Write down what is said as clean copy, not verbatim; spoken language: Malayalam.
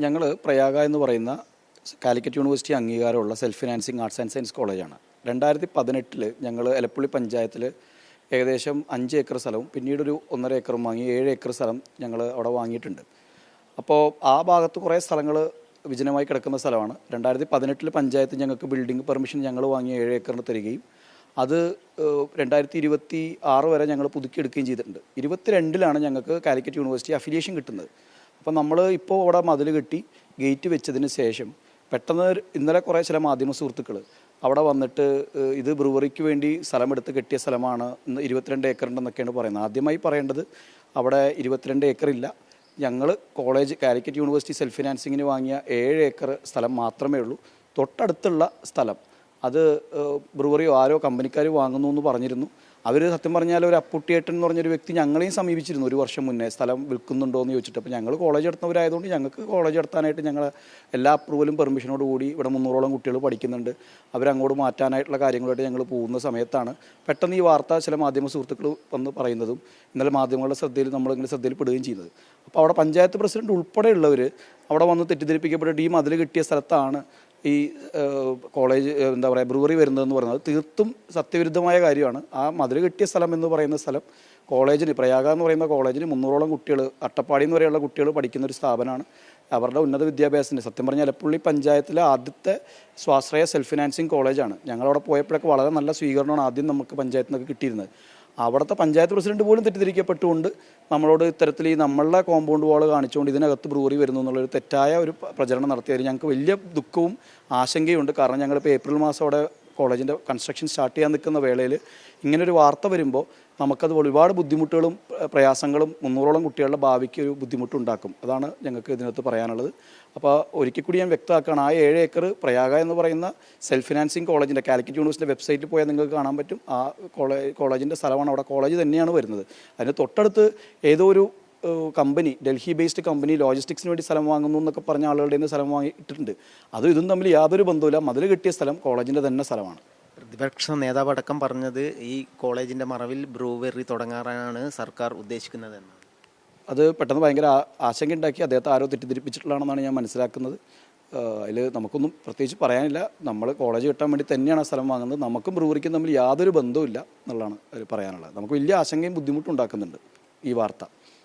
ഞങ്ങൾ പ്രയാഗ എന്ന് പറയുന്ന കാലിക്കറ്റ് യൂണിവേഴ്സിറ്റി അംഗീകാരമുള്ള self financing arts and science കോളേജാണ്. 2018 ഞങ്ങൾ എലപ്പുള്ളി പഞ്ചായത്തിൽ ഏകദേശം 5 ഏക്കർ സ്ഥലവും പിന്നീടൊരു 1.5 ഏക്കറും വാങ്ങി 7 ഏക്കർ സ്ഥലം ഞങ്ങൾ അവിടെ വാങ്ങിയിട്ടുണ്ട്. അപ്പോൾ ആ ഭാഗത്ത് കുറേ സ്ഥലങ്ങൾ വിജനമായി കിടക്കുന്ന സ്ഥലമാണ്. 2018 പഞ്ചായത്ത് ഞങ്ങൾക്ക് ബിൽഡിംഗ് പെർമിഷൻ ഞങ്ങൾ വാങ്ങിയ 7 ഏക്കറിന് തരികയും അത് 2026 വരെ ഞങ്ങൾ പുതുക്കിയെടുക്കുകയും ചെയ്തിട്ടുണ്ട്. 22 ഞങ്ങൾക്ക് കാലിക്കറ്റ് യൂണിവേഴ്സിറ്റി അഫിലിയേഷൻ കിട്ടുന്നത്. അപ്പോൾ നമ്മൾ ഇപ്പോൾ അവിടെ മതിൽ കെട്ടി ഗേറ്റ് വെച്ചതിന് ശേഷം പെട്ടെന്ന് ഇന്നലെ കുറേ ചില മാധ്യമ സുഹൃത്തുക്കൾ അവിടെ വന്നിട്ട് ഇത് ബ്രൂവറിക്ക് വേണ്ടി സ്ഥലമെടുത്ത് കെട്ടിയ സ്ഥലമാണ്, 22 ഏക്കർ ഉണ്ടെന്നൊക്കെയാണ് പറയുന്നത്. ആദ്യമായി പറയേണ്ടത് അവിടെ 22 ഏക്കർ ഇല്ല. ഞങ്ങൾ കാലിക്കറ്റ് യൂണിവേഴ്സിറ്റി സെൽഫ് ഫിനാൻസിങ്ങിന് വാങ്ങിയ 7 ഏക്കർ സ്ഥലം മാത്രമേ ഉള്ളൂ. തൊട്ടടുത്തുള്ള സ്ഥലം അത് ബ്രൂവറിയോ ആരോ കമ്പനിക്കാർ വാങ്ങുന്നു എന്ന് പറഞ്ഞിരുന്നു. അവർ സത്യം പറഞ്ഞാൽ ഒരു അപ്പുട്ടിയേട്ടൻ എന്ന് പറഞ്ഞൊരു വ്യക്തി ഞങ്ങളെയും സമീപിച്ചിരുന്നു 1 വർഷം മുന്നേ സ്ഥലം വിൽക്കുന്നുണ്ടോ എന്ന് ചോദിച്ചിട്ട്. അപ്പോൾ ഞങ്ങൾ കോളേജ് നടത്തുന്നവരായതുകൊണ്ട് ഞങ്ങൾക്ക് കോളേജ് നടത്താനായിട്ട് ഞങ്ങൾ എല്ലാ അപ്രൂവലും പെർമിഷനോട് കൂടി ഇവിടെ 300ഓളം കുട്ടികൾ പഠിക്കുന്നുണ്ട്. അവരങ്ങോട്ട് മാറ്റാനായിട്ടുള്ള കാര്യങ്ങളായിട്ട് ഞങ്ങൾ പോകുന്ന സമയത്താണ് പെട്ടെന്ന് ഈ വാർത്ത ചില മാധ്യമ സുഹൃത്തുക്കൾ വന്ന് പറയുന്നതും ഇന്നലെ മാധ്യമങ്ങളുടെ ശ്രദ്ധയിൽ നമ്മളിങ്ങനെ ശ്രദ്ധയിൽപ്പെടുകയും ചെയ്യുന്നത്. അപ്പോൾ അവിടെ പഞ്ചായത്ത് പ്രസിഡന്റ് ഉൾപ്പെടെയുള്ളവർ അവിടെ വന്ന് തെറ്റിദ്ധരിപ്പിക്കപ്പെട്ടിട്ട് ഈ മതിൽ കിട്ടിയ സ്ഥലത്താണ് ഈ കോളേജ് ബ്രൂവറി വരുന്നതെന്ന് പറയുന്നത് തീർത്തും സത്യവിരുദ്ധമായ കാര്യമാണ്. ആ മതിൽ കിട്ടിയ സ്ഥലം എന്ന് പറയുന്ന സ്ഥലം കോളേജിന്, പ്രയാഗ എന്ന് പറയുന്ന കോളേജിന് 300ഓളം കുട്ടികൾ, അട്ടപ്പാടി എന്ന് വരെയുള്ള കുട്ടികൾ പഠിക്കുന്ന ഒരു സ്ഥാപനമാണ്. അവരുടെ ഉന്നത വിദ്യാഭ്യാസത്തിന് സത്യം പറഞ്ഞാൽ എലപ്പുള്ളി പഞ്ചായത്തിലെ ആദ്യത്തെ സ്വാശ്രയ സെൽഫ് ഫിനാൻസിങ് കോളേജാണ്. ഞങ്ങളവിടെ പോയപ്പോഴൊക്കെ വളരെ നല്ല സ്വീകരണമാണ് ആദ്യം നമുക്ക് പഞ്ചായത്തിൽ നിന്നൊക്കെ കിട്ടിയിരുന്നത്. അവിടുത്തെ പഞ്ചായത്ത് പ്രസിഡന്റ് പോലും തെറ്റിദ്ധരിക്കപ്പെട്ടുകൊണ്ട് നമ്മളോട് ഇത്തരത്തിൽ ഈ നമ്മളുടെ കോമ്പൗണ്ട് വാൾ കാണിച്ചുകൊണ്ട് ഇതിനകത്ത് ബ്രൂവറി വരുന്നു എന്നുള്ളൊരു തെറ്റായ ഒരു പ്രചരണം നടത്തിയതിൽ ഞങ്ങൾക്ക് വലിയ ദുഃഖവും ആശങ്കയുണ്ട്. കാരണം ഞങ്ങളിപ്പോൾ ഏപ്രിൽ മാസം അവിടെ കോളേജിൻ്റെ കൺസ്ട്രക്ഷൻ സ്റ്റാർട്ട് ചെയ്യാൻ നിൽക്കുന്ന വേളയിൽ ഇങ്ങനൊരു വാർത്ത വരുമ്പോൾ നമുക്കത് ഒരുപാട് ബുദ്ധിമുട്ടുകളും പ്രയാസങ്ങളും 300ഓളം കുട്ടികളുടെ ഭാവിക്ക് ഒരു ബുദ്ധിമുട്ടുണ്ടാക്കും. അതാണ് ഞങ്ങൾക്ക് ഇതിനകത്ത് പറയാനുള്ളത്. അപ്പോൾ ഒരിക്കൽ കൂടി ഞാൻ വ്യക്തമാക്കുകയാണ്, ആ 7 ഏക്കർ പ്രയാഗ എന്ന് പറയുന്ന സെൽഫ് ഫിനാൻസിങ് കോളേജിൻ്റെ കാലിക്കറ്റ് യൂണിവേഴ്സിറ്റിൻ്റെ വെബ്സൈറ്റിൽ പോയാൽ നിങ്ങൾക്ക് കാണാൻ പറ്റും. ആ കോളേജിൻ്റെ സ്ഥലമാണ്, അവിടെ കോളേജ് തന്നെയാണ് വരുന്നത്. അതിന് തൊട്ടടുത്ത് ഏതോ ഒരു കമ്പനി, ഡൽഹി ബേസ്ഡ് കമ്പനി ലോജിസ്റ്റിക്സിന് വേണ്ടി സ്ഥലം വാങ്ങുന്നു എന്നൊക്കെ പറഞ്ഞ ആളുകളുടെ നിന്ന് സ്ഥലം വാങ്ങിയിട്ടുണ്ട്. അതും ഇതും തമ്മിൽ യാതൊരു ബന്ധവുമില്ല. മതിൽ കിട്ടിയ സ്ഥലം കോളേജിൻ്റെ തന്നെ സ്ഥലമാണ്. പ്രതിപക്ഷ നേതാവ് അടക്കം പറഞ്ഞത് ഈ കോളേജിൻ്റെ മറവിൽ ബ്രൂവറി തുടങ്ങാനാണ് സർക്കാർ ഉദ്ദേശിക്കുന്നതെന്നാണ്. അത് പെട്ടെന്ന് ഭയങ്കര ആശങ്കയുണ്ടാക്കി അദ്ദേഹത്തെ ആരോ തെറ്റിദ്ധരിപ്പിച്ചിട്ടുള്ളതാണെന്നാണ് ഞാൻ മനസ്സിലാക്കുന്നത്. അതിൽ നമുക്കൊന്നും പ്രത്യേകിച്ച് പറയാനില്ല. നമ്മൾ കോളേജ് കിട്ടാൻ വേണ്ടി തന്നെയാണ് ആ സ്ഥലം വാങ്ങുന്നത്. നമുക്കും ബ്രൂവറിക്കും തമ്മിൽ യാതൊരു ബന്ധവുമില്ല എന്നുള്ളതാണ് പറയാനുള്ളത്. നമുക്ക് വലിയ ആശങ്കയും ബുദ്ധിമുട്ടും ഉണ്ടാക്കുന്നുണ്ട് ഈ വാർത്ത.